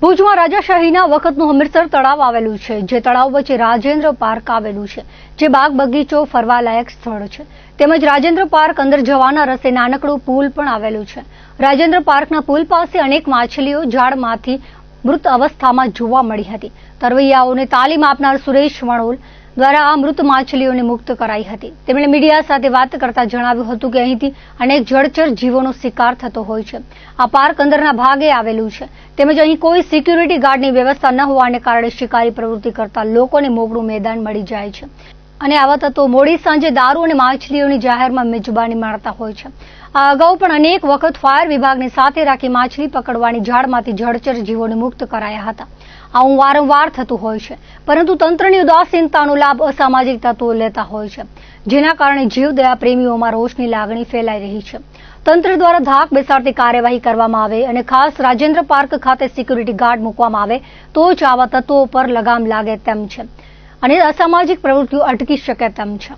ભુજમાં રાજાશાહીના વખતનું હમીરસર તળાવ આવેલું છે, જે તળાવ વચ્ચે રાજેન્દ્ર પાર્ક આવેલું છે, જે બાગ બગીચો ફરવાલાયક સ્થળ છે. તેમજ રાજેન્દ્ર પાર્ક અંદર જવાના રસ્તે નાનકડું પુલ પણ આવેલું છે. રાજેન્દ્ર પાર્કના પુલ પાસે અનેક માછલીઓ ઝાડમાંથી મૃત અવસ્થામાં જોવા મળી હતી. તરવૈયાઓને તાલીમ આપનાર સુરેશ વણોલ દ્વારા આ મૃત માછલીઓને મુક્ત કરાઈ હતી. તેમણે મીડિયા સાથે વાત કરતા જણાવ્યું હતું કે અહીંથી અનેક જળચર જીવોનો શિકાર થતો હોય છે. આ પાર્ક અંદરના ભાગે આવેલું છે. તેમજ અહીં કોઈ સિક્યુરિટી ગાર્ડની વ્યવસ્થા ન હોવાને કારણે શિકારી પ્રવૃત્તિ કરતા લોકોને મોકળું મેદાન મળી જાય છે અને આવા તત્વો મોડી સાંજે દારૂ અને માછલીઓની જાહેરમાં મેજબાની માણતા હોય છે. આ અગાઉ પણ અનેક વખત ફાયર વિભાગને સાથે રાખી માછલી પકડવાની જાળમાંથી જળચર જીવોને મુક્ત કરાયા હતા. આવું વારંવાર થતું હોય છે, પરંતુ તંત્રની ઉદાસીનતાનો લાભ અસામાજિક તત્વો લેતા હોય છે, જેના કારણે જીવદયા પ્રેમીઓમાં રોષની લાગણી ફેલાઈ રહી છે. તંત્ર દ્વારા ધાક બેસાડતી કાર્યવાહી કરવામાં આવે અને ખાસ રાજેન્દ્ર પાર્ક ખાતે સિક્યુરિટી ગાર્ડ મૂકવામાં આવે તો જ આવા તત્વો પર લગામ લાગે તેમ છે અને અસામાજિક પ્રવૃત્તિઓ અટકી શકે તેમ છે.